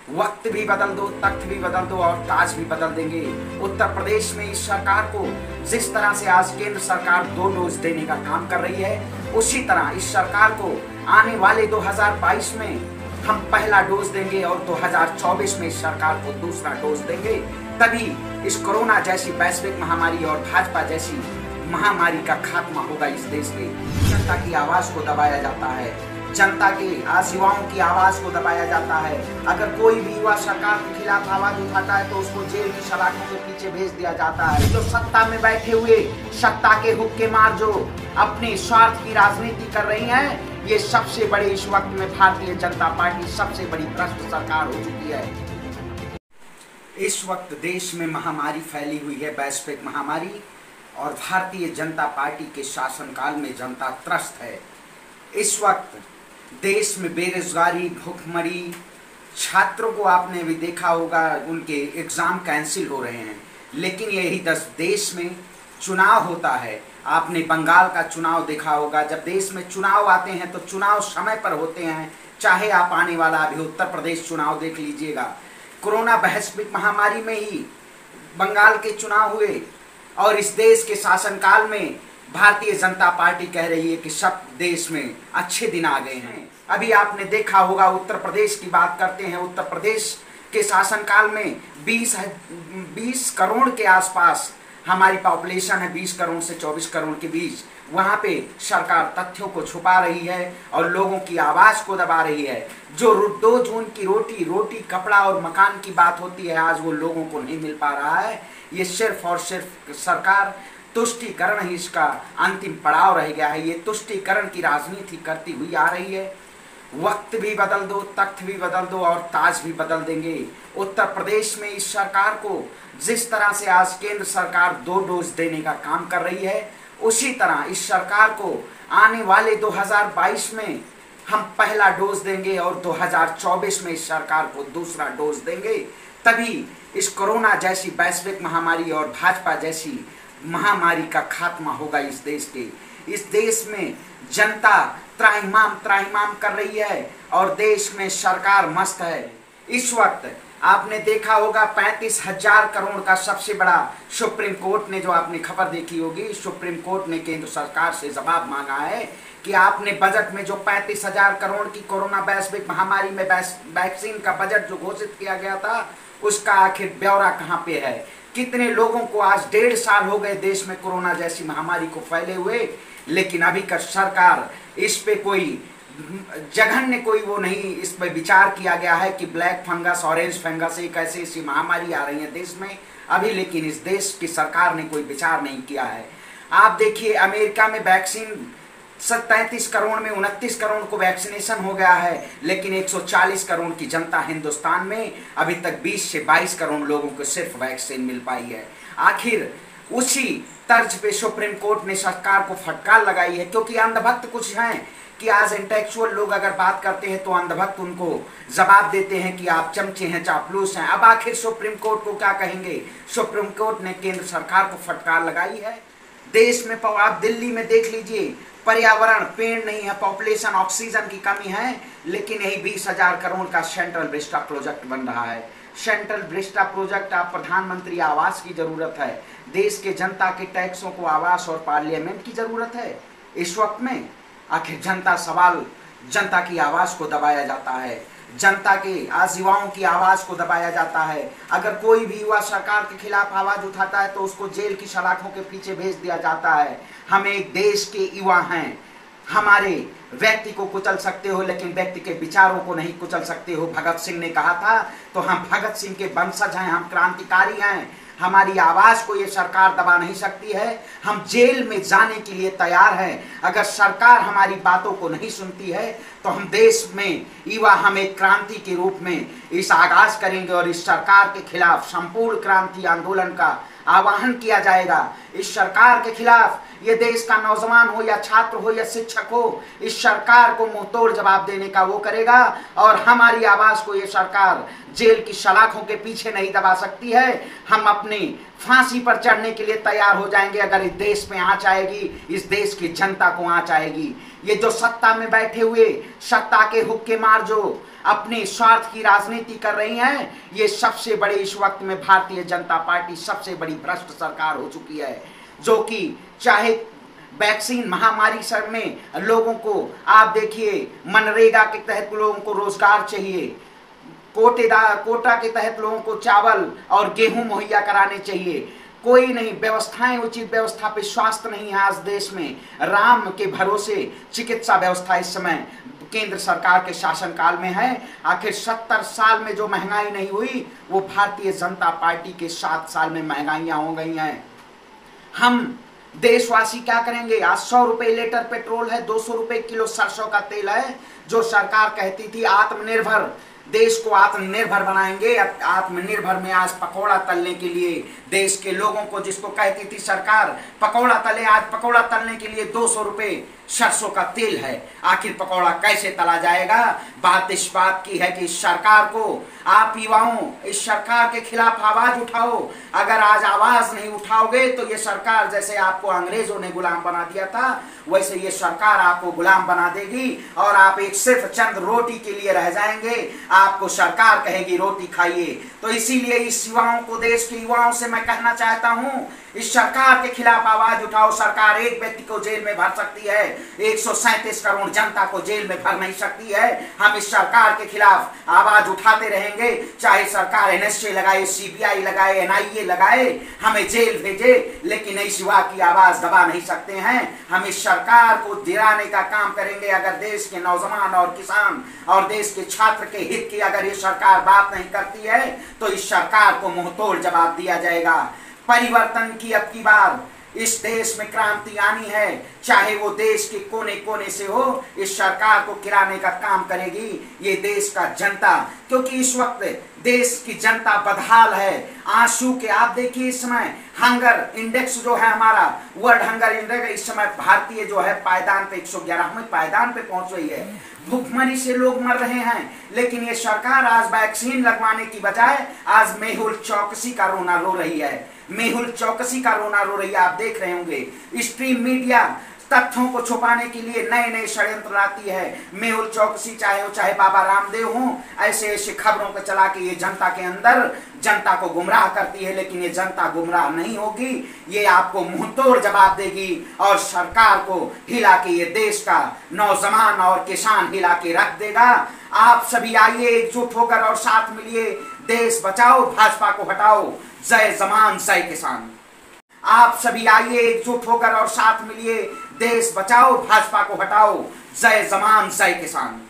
वक्त भी बदल दो, तख्त भी बदल दो और ताज भी बदल देंगे। उत्तर प्रदेश में इस सरकार को जिस तरह से आज केंद्र सरकार 2 डोज देने का काम कर रही है, उसी तरह इस सरकार को आने वाले 2022 में हम पहला डोज देंगे और 2024 में इस सरकार को दूसरा डोज देंगे। तभी इस कोरोना जैसी वैश्विक महामारी और भाजपा जैसी महामारी का खात्मा होगा इस देश में। जनता की आवाज को दबाया जाता है, जनता के आज युवाओं की आवाज को दबाया जाता है। अगर कोई भी युवा सरकार के खिलाफ आवाज उठाता है तो उसको जेल की सलाखों के पीछे भेज दिया जाता है। जो सत्ता में बैठे हुए सत्ता के हुक्के मार जो अपने स्वार्थ की राजनीति कर रही हैं, ये सबसे बड़े इस वक्त में भारतीय जनता पार्टी सबसे बड़ी भ्रष्ट सरकार हो चुकी है। इस वक्त देश में महामारी फैली हुई है, वैश्विक महामारी, और भारतीय जनता पार्टी के शासनकाल में जनता त्रस्त है। इस वक्त देश में बेरोजगारी, भूखमरी, छात्रों को आपने भी देखा होगा उनके एग्जाम कैंसिल हो रहे हैं। लेकिन यही देश में चुनाव होता है। आपने बंगाल का चुनाव देखा होगा। जब देश में चुनाव आते हैं तो चुनाव समय पर होते हैं। चाहे आप आने वाला अभी उत्तर प्रदेश चुनाव देख लीजिएगा, कोरोना वैश्विक महामारी में ही बंगाल के चुनाव हुए और इस देश के शासनकाल में भारतीय जनता पार्टी कह रही है कि सब देश में अच्छे दिन आ गए हैं। अभी आपने देखा होगा, उत्तर प्रदेश की बात करते हैं। उत्तर प्रदेश के शासनकाल में 20 करोड़ के आसपास हमारी पॉपुलेशन है, 20 करोड़ से 24 करोड़ के बीच। वहाँ पे सरकार तथ्यों को छुपा रही है और लोगों की आवाज़ को दबा रही है। जो 2 जून की रोटी, कपड़ा और मकान की बात होती है, आज वो लोगों को नहीं मिल पा रहा है। ये सिर्फ और सिर्फ सरकार तुष्टीकरण ही इसका अंतिम पड़ाव रह गया है। ये तुष्टीकरण की राजनीति करती हुई आ रही है। वक्त भी बदल दो, तख्त भी बदल दो और ताज भी बदल देंगे। उत्तर प्रदेश में इस सरकार को जिस तरह से आज केंद्र सरकार 2 डोज देने का काम कर रही है, उसी तरह इस सरकार को आने वाले 2022 में हम पहला डोज देंगे और 2024 में इस सरकार को दूसरा डोज देंगे। तभी इस कोरोना जैसी वैश्विक महामारी और भाजपा जैसी महामारी का खात्मा होगा इस देश के। इस देश में जनता त्राहिमाम कर रही है और देश में सरकार मस्त है। इस वक्त आपने देखा होगा 35,000 करोड़ का सबसे बड़ा सुप्रीम कोर्ट ने, जो आपने खबर देखी होगी, सुप्रीम कोर्ट ने केंद्र सरकार से जवाब मांगा है कि आपने बजट में जो 35,000 करोड़ की कोरोना वैश्विक महामारी में वैक्सीन का बजट जो घोषित किया गया था, उसका आखिर ब्यौरा कहाँ पे है। कितने लोगों को आज 1.5 साल हो गए देश में कोरोना जैसी महामारी को फैले हुए, लेकिन अभी का सरकार इस पे कोई जघन्य कोई वो नहीं, इस पर विचार किया गया है कि ब्लैक फंगस, ऑरेंज फंगस, एक ऐसी महामारी आ रही है देश में अभी, लेकिन इस देश की सरकार ने कोई विचार नहीं किया है। आप देखिए अमेरिका में वैक्सीन 33 करोड़ में 29 करोड़ को वैक्सीनेशन हो गया है, लेकिन 140 करोड़ की जनता हिंदुस्तान में अभी तक 20 से 22 करोड़ लोगों को सिर्फ वैक्सीन मिल पाई है। आखिर उसी तर्ज पे सुप्रीम कोर्ट ने सरकार को फटकार लगाई है, क्योंकि अंधभक्त कुछ हैं कि आज इंटेलेक्चुअल लोग अगर बात करते हैं तो अंधभक्त उनको जवाब देते हैं कि आप चमचे हैं, चापलूस हैं। अब आखिर सुप्रीम कोर्ट को क्या कहेंगे। सुप्रीम कोर्ट ने केंद्र सरकार को फटकार लगाई है। देश में आप दिल्ली में देख लीजिए, पर्यावरण, पेड़ नहीं है, पॉपुलेशन, ऑक्सीजन की कमी है, लेकिन यही 20,000 करोड़ का सेंट्रल विस्टा प्रोजेक्ट बन रहा है। सेंट्रल विस्टा प्रोजेक्ट आप प्रधानमंत्री आवास की जरूरत है, देश के जनता के टैक्सों को आवास और पार्लियामेंट की जरूरत है। इस वक्त में आखिर जनता की आवाज को दबाया जाता है, जनता के आज युवाओं की आवाज को दबाया जाता है। अगर कोई भी युवा सरकार के खिलाफ आवाज उठाता है तो उसको जेल की सलाखों के पीछे भेज दिया जाता है। हम एक देश के युवा हैं, हमारे व्यक्ति को कुचल सकते हो लेकिन व्यक्ति के विचारों को नहीं कुचल सकते हो। भगत सिंह ने कहा था, तो हम भगत सिंह के वंशज हैं, हम क्रांतिकारी हैं। हमारी आवाज को ये सरकार दबा नहीं सकती है। हम जेल में जाने के लिए तैयार हैं। अगर सरकार हमारी बातों को नहीं सुनती है तो हम देश में युवा हम एक क्रांति के रूप में इस आगाज करेंगे और इस सरकार के खिलाफ संपूर्ण क्रांति आंदोलन का आह्वान किया जाएगा। इस सरकार के खिलाफ ये देश का नौजवान हो या छात्र हो या शिक्षक हो, इस सरकार को मुंहतोड़ जवाब देने का वो करेगा और हमारी आवाज को ये सरकार जेल की सलाखों के पीछे नहीं दबा सकती है। हम अपनी फांसी पर चढ़ने के लिए तैयार हो जाएंगे अगर इस देश में आंच आएगी, इस देश की जनता को आंच आएगी। ये जो सत्ता में बैठे हुए सत्ता के हुक्के मार जो अपने स्वार्थ की राजनीति कर रही हैं। ये सबसे बड़े इस वक्त में भारतीय जनता पार्टी सबसे बड़ी भ्रष्ट सरकार हो चुकी है, जो कि चाहे वैक्सीन महामारी सर में लोगों को आप देखिए, मनरेगा के तहत लोगों को रोजगार चाहिए, कोटा के तहत लोगों को चावल और गेहूं मुहैया कराने चाहिए, कोई नहीं व्यवस्थाएं, उचित व्यवस्था पे स्वास्थ्य नहीं है आज देश में। राम के भरोसे चिकित्सा व्यवस्था इस समय केंद्र सरकार के शासनकाल में है। आखिर 70 साल में जो महंगाई नहीं हुई वो भारतीय जनता पार्टी के 7 साल में महंगाइयां हो गई हैं। हम देशवासी क्या करेंगे? आज 100 रुपए लीटर पेट्रोल है, 200 रुपए किलो सरसों का तेल है। जो सरकार कहती थी आत्मनिर्भर, देश को आत्मनिर्भर बनाएंगे, आत्मनिर्भर में आज पकौड़ा तलने के लिए देश के लोगों को, जिसको कहती थी सरकार पकौड़ा तले, आज पकौड़ा तलने के लिए 200 रुपए सरसों का तेल है। आखिर पकौड़ा कैसे तला जाएगा? बात इस बात की है कि इस सरकार को, आप युवाओं इस सरकार के खिलाफ आवाज उठाओ। अगर आज आवाज नहीं उठाओगे तो ये सरकार, जैसे आपको अंग्रेजों ने गुलाम बना दिया था, वैसे ये सरकार आपको गुलाम बना देगी और आप एक सिर्फ चंद रोटी के लिए रह जाएंगे। आपको सरकार कहेगी रोटी खाइए। तो इसीलिए इस युवाओं को, देश के युवाओं से मैं कहना चाहता हूं, इस सरकार के खिलाफ आवाज उठाओ। सरकार एक व्यक्ति को जेल में भर सकती है, 137 करोड़ जनता को जेल में भर नहीं सकती है। हम इस सरकार के खिलाफ आवाज उठाते रहेंगे, चाहे सरकार एनएसए लगाए, सीबीआई लगाए, एनआईए लगाए, हमें जेल भेजे, लेकिन इस युवा की आवाज दबा नहीं सकते हैं। हम इस सरकार को गिराने का काम करेंगे। अगर देश के नौजवान और किसान और देश के छात्र के हित की अगर ये सरकार बात नहीं करती है तो इस सरकार को मुंहतोड़ जवाब दिया जाएगा। परिवर्तन की अब की बार इस देश में क्रांति आनी है, चाहे वो देश के कोने कोने से हो। इस सरकार को गिराने का काम करेगी ये देश का जनता, क्योंकि इस वक्त देश की जनता बदहाल है। आंसू के, आप देखिए इस समय हंगर इंडेक्स जो है हमारा, वर्ल्ड हंगर इंडेक्स इस समय भारतीय जो है पायदान पे 111वें पायदान पे पहुंच रही है। भूखमरी से लोग मर रहे हैं, लेकिन ये सरकार आज वैक्सीन लगवाने की बजाय आज मेहुल चौकसी का रोना रो रही है। मेहुल चौकसी का रोना रो रही है। आप देख रहे होंगे स्ट्रीम मीडिया तथ्यों को छुपाने के लिए नए नए षड्यंत्र लाती है। मेहुल चौकसी चाहे बाबा रामदेव हों, ऐसे ऐसे खबरों को चला के ये जनता के अंदर जनता को गुमराह करती है। लेकिन ये जनता गुमराह नहीं होगी, ये आपको मुंहतोड़ जवाब देगी और सरकार को हिला के ये देश का नौजवान और किसान हिला के रख देगा। आप सभी आइए एकजुट होकर और साथ मिलिए, देश बचाओ, भाजपा को हटाओ। जय जवान जय किसान। आप सभी आइए एकजुट होकर और साथ मिलिए, देश बचाओ, भाजपा को हटाओ। जय जवान जय किसान।